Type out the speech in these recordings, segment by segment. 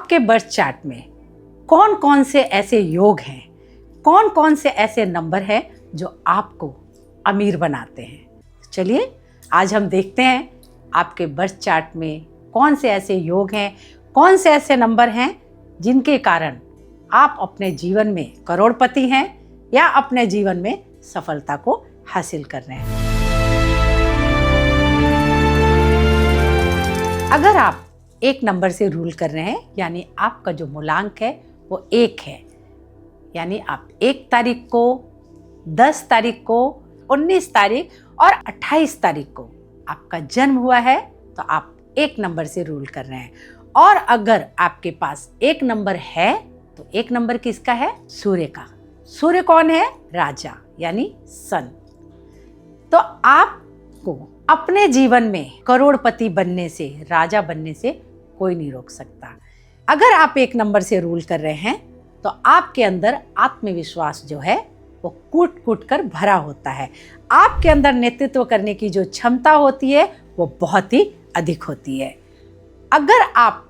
आपके birth chart में कौन कौन से ऐसे योग हैं, कौन कौन से ऐसे नंबर हैं जो आपको अमीर बनाते हैं। चलिए आज हम देखते हैं आपके बर्थ चार्ट में कौन से ऐसे योग हैं, कौन से ऐसे नंबर हैं जिनके कारण आप अपने जीवन में करोड़पति हैं या अपने जीवन में सफलता को हासिल कर रहे हैं। अगर आप एक नंबर से रूल कर रहे हैं यानी आपका जो मूलांक है वो 1 है, यानी आप 1 तारीख को, 10 तारीख को, 19 तारीख और 28 तारीख को आपका जन्म हुआ है तो आप 1 नंबर से रूल कर रहे हैं। और अगर आपके पास 1 नंबर है तो 1 नंबर किसका है? सूर्य का। सूर्य कौन है? राजा यानी सन। तो आपको अपने जीवन में करोड़पति बनने से, राजा बनने से कोई नहीं रोक सकता। अगर आप 1 नंबर से रूल कर रहे हैं तो आपके अंदर आत्मविश्वास जो है वो कूट कूट कर भरा होता है। आपके अंदर नेतृत्व करने की जो क्षमता होती है वो बहुत ही अधिक होती है। अगर आप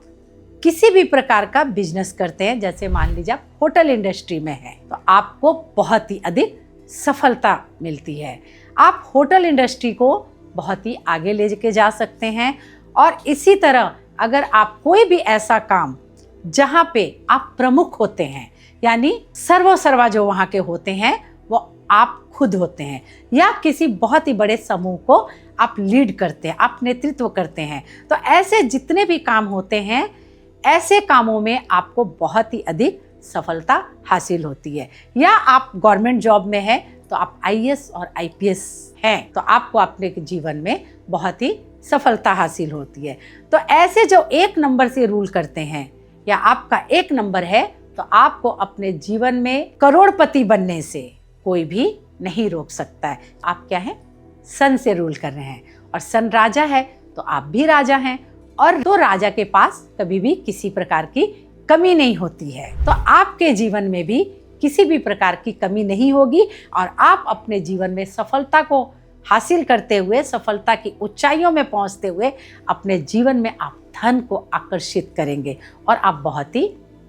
किसी भी प्रकार का बिजनेस करते हैं, जैसे मान लीजिए आप होटल इंडस्ट्री में हैं, तो आपको बहुत ही अधिक सफलता मिलती है। आप होटल इंडस्ट्री को बहुत ही आगे ले के जा सकते हैं। और इसी तरह अगर आप कोई भी ऐसा काम जहाँ पे आप प्रमुख होते हैं, यानी सर्वा जो वहाँ के होते हैं वो आप खुद होते हैं, या किसी बहुत ही बड़े समूह को आप लीड करते हैं, आप नेतृत्व करते हैं, तो ऐसे जितने भी काम होते हैं, ऐसे कामों में आपको बहुत ही अधिक सफलता हासिल होती है। या आप गवर्नमेंट जॉब में हैं तो आप आईएएस और आईपीएस हैं तो आपको अपने जीवन में बहुत ही सफलता हासिल होती है। तो ऐसे जो 1 नंबर से रूल करते हैं या आपका 1 नंबर है तो आपको अपने जीवन में करोड़पति बनने से कोई भी नहीं रोक सकता है। आप क्या हैं? सन से रूल कर रहे हैं और सन राजा है तो आप भी राजा हैं। और तो राजा के पास कभी भी किसी प्रकार की कमी नहीं होती है, तो आपके जीवन में भी किसी भी प्रकार की कमी नहीं होगी और आप अपने जीवन में सफलता को हासिल करते हुए, सफलता की ऊंचाइयों में पहुंचते हुए अपने जीवन में आप धन को आकर्षित करेंगे और आप बहुत ही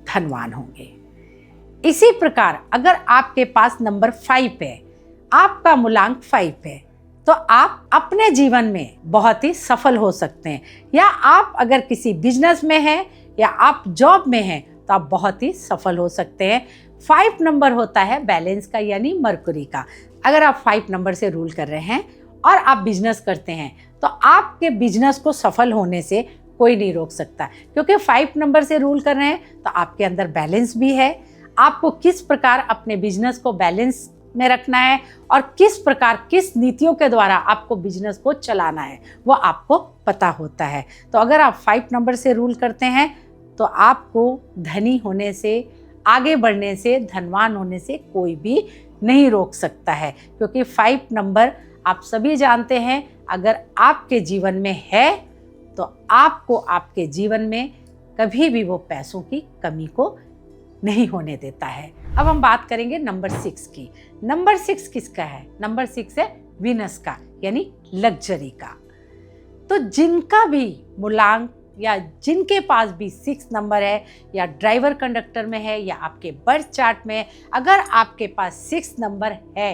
धनवान होंगे। इसी प्रकार अगर आपके पास नंबर 5 है, आपका मूलांक 5 है, तो आप अपने जीवन में बहुत ही सफल हो सकते हैं। या आप अगर किसी बिजनेस में हैं या आप जॉब में हैं तो आप बहुत ही सफल हो सकते हैं। 5 नंबर होता है बैलेंस का, यानी मरकुरी का। अगर आप 5 नंबर से रूल कर रहे हैं और आप बिजनेस करते हैं तो आपके बिजनेस को सफल होने से कोई नहीं रोक सकता, क्योंकि 5 नंबर से रूल कर रहे हैं तो आपके अंदर बैलेंस भी है। आपको किस प्रकार अपने बिजनेस को बैलेंस में रखना है और किस प्रकार, किस नीतियों के द्वारा आपको बिजनेस को चलाना है वो आपको पता होता है। तो अगर आप 5 नंबर से रूल करते हैं तो आपको धनी होने से, आगे बढ़ने से, धनवान होने से कोई भी नहीं रोक सकता है, क्योंकि 5 नंबर आप सभी जानते हैं अगर आपके जीवन में है तो आपको आपके जीवन में कभी भी वो पैसों की कमी को नहीं होने देता है। अब हम बात करेंगे नंबर 6 की। नंबर 6 किसका है? नंबर 6 है वीनस का, यानी लग्जरी का। तो जिनका भी मूलांक या जिनके पास भी 6 नंबर है, या ड्राइवर कंडक्टर में है या आपके बर्थ चार्ट में, अगर आपके पास 6 नंबर है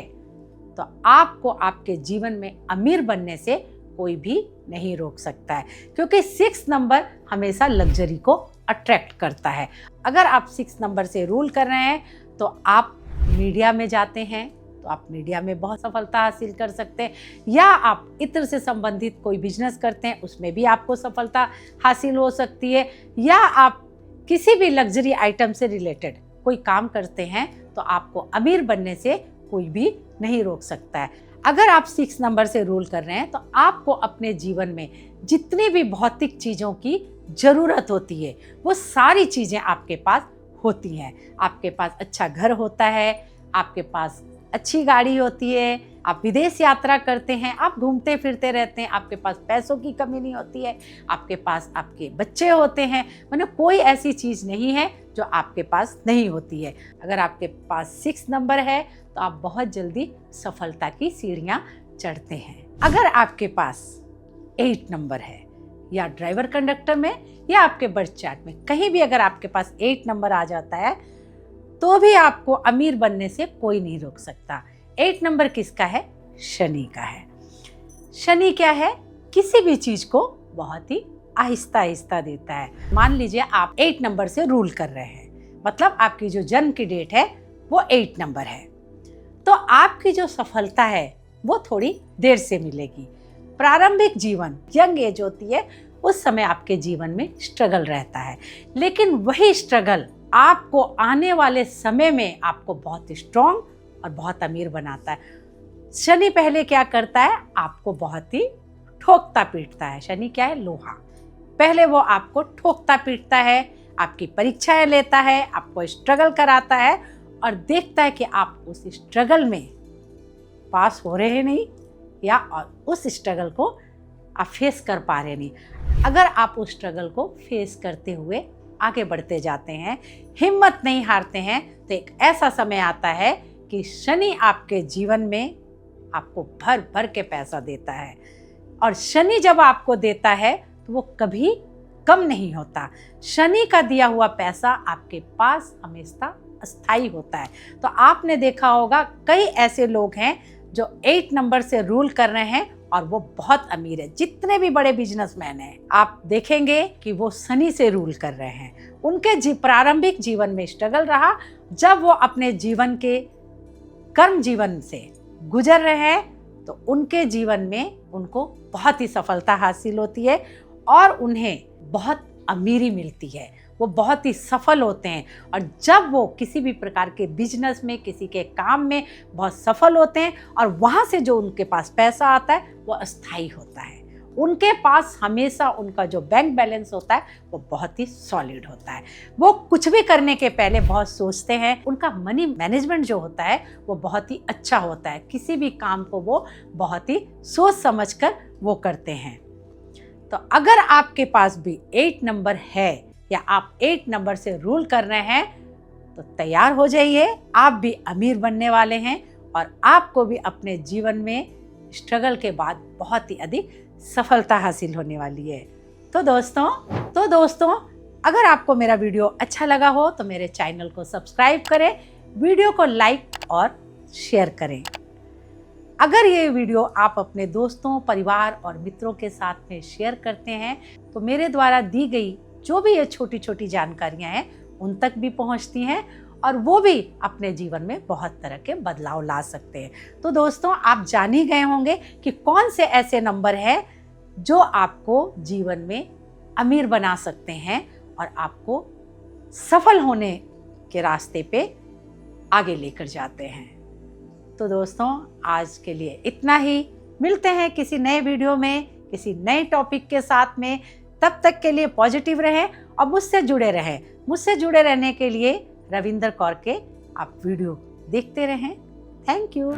तो आपको आपके जीवन में अमीर बनने से कोई भी नहीं रोक सकता है, क्योंकि 6 नंबर हमेशा लग्जरी को अट्रैक्ट करता है। अगर आप 6 नंबर से रूल कर रहे हैं तो आप मीडिया में जाते हैं तो आप मीडिया में बहुत सफलता हासिल कर सकते हैं, या आप इत्र से संबंधित कोई बिजनेस करते हैं उसमें भी आपको सफलता हासिल हो सकती है, या आप किसी भी लग्जरी आइटम से रिलेटेड कोई काम करते हैं तो आपको अमीर बनने से कोई भी नहीं रोक सकता है। अगर आप 6 नंबर से रूल कर रहे हैं तो आपको अपने जीवन में जितनी भी भौतिक चीज़ों की ज़रूरत होती है वो सारी चीज़ें आपके पास होती हैं। आपके पास अच्छा घर होता है, आपके पास अच्छी गाड़ी होती है, आप विदेश यात्रा करते हैं, आप घूमते फिरते रहते हैं, आपके पास पैसों की कमी नहीं होती है, आपके पास आपके बच्चे होते हैं, मतलब कोई ऐसी चीज़ नहीं है जो आपके पास नहीं होती है। अगर आपके पास 6 नंबर है तो आप बहुत जल्दी सफलता की सीढ़ियाँ चढ़ते हैं। अगर आपके पास 8 नंबर है या ड्राइवर कंडक्टर में या आपके बर्थ चार्ट में कहीं भी अगर आपके पास 8 नंबर आ जाता है तो भी आपको अमीर बनने से कोई नहीं रोक सकता। 8 नंबर किसका है? शनि का है। शनि क्या है? किसी भी चीज को बहुत ही आहिस्ता आहिस्ता देता है। मान लीजिए आप 8 नंबर से रूल कर रहे हैं, मतलब आपकी जो जन्म की डेट है वो 8 नंबर है, तो आपकी जो सफलता है वो थोड़ी देर से मिलेगी। प्रारंभिक जीवन, यंग एज होती है, उस समय आपके जीवन में स्ट्रगल रहता है, लेकिन वही स्ट्रगल आपको आने वाले समय में आपको बहुत स्ट्रॉन्ग और बहुत अमीर बनाता है। शनि पहले क्या करता है? आपको बहुत ही ठोकता पीटता है। शनि क्या है? लोहा। पहले वो आपको ठोकता पीटता है, आपकी परीक्षाएं लेता है, आपको स्ट्रगल कराता है और देखता है कि आप उस स्ट्रगल में पास हो रहे नहीं या उस स्ट्रगल को आप फेस कर पा रहे नहीं। अगर आप उस स्ट्रगल को फेस करते हुए आगे बढ़ते जाते हैं, हिम्मत नहीं हारते हैं, तो एक ऐसा समय आता है कि शनि आपके जीवन में आपको भर भर के पैसा देता है। और शनि जब आपको देता है तो वो कभी कम नहीं होता। शनि का दिया हुआ पैसा आपके पास हमेशा अस्थायी होता है। तो आपने देखा होगा कई ऐसे लोग हैं जो 8 नंबर से रूल कर रहे हैं और वो बहुत अमीर है। जितने भी बड़े बिजनेसमैन हैं आप देखेंगे कि वो शनि से रूल कर रहे हैं। उनके प्रारंभिक जीवन में स्ट्रगल रहा, जब वो अपने जीवन के कर्म जीवन से गुजर रहे हैं तो उनके जीवन में उनको बहुत ही सफलता हासिल होती है और उन्हें बहुत अमीरी मिलती है। वो बहुत ही सफल होते हैं और जब वो किसी भी प्रकार के बिजनेस में, किसी के काम में बहुत सफल होते हैं और वहाँ से जो उनके पास पैसा आता है वो अस्थायी होता है। उनके पास हमेशा उनका जो बैंक बैलेंस होता है वो बहुत ही सॉलिड होता है। वो कुछ भी करने के पहले बहुत सोचते हैं। उनका मनी मैनेजमेंट जो होता है वो बहुत ही अच्छा होता है। किसी भी काम को वो बहुत ही सोच समझकर वो करते हैं। तो अगर आपके पास भी 8 नंबर है या आप 8 नंबर से रूल कर रहे हैं तो तैयार हो जाइए, आप भी अमीर बनने वाले हैं और आपको भी अपने जीवन में स्ट्रगल के बाद बहुत ही अधिक सफलता हासिल होने वाली है। तो दोस्तों अगर आपको मेरा वीडियो अच्छा लगा हो तो मेरे चैनल को सब्सक्राइब करें, वीडियो को लाइक और शेयर करें। अगर ये वीडियो आप अपने दोस्तों, परिवार और मित्रों के साथ में शेयर करते हैं तो मेरे द्वारा दी गई जो भी ये छोटी छोटी जानकारियां हैं उन तक भी पहुंचती हैं और वो भी अपने जीवन में बहुत तरह के बदलाव ला सकते हैं। तो दोस्तों आप जान ही गए होंगे कि कौन से ऐसे नंबर हैं जो आपको जीवन में अमीर बना सकते हैं और आपको सफल होने के रास्ते पे आगे लेकर जाते हैं। तो दोस्तों आज के लिए इतना ही। मिलते हैं किसी नए वीडियो में, किसी नए टॉपिक के साथ में। तब तक के लिए पॉजिटिव रहें और मुझसे जुड़े रहें। मुझसे जुड़े रहने के लिए रविंदर कौर के आप वीडियो देखते रहें। Thank you.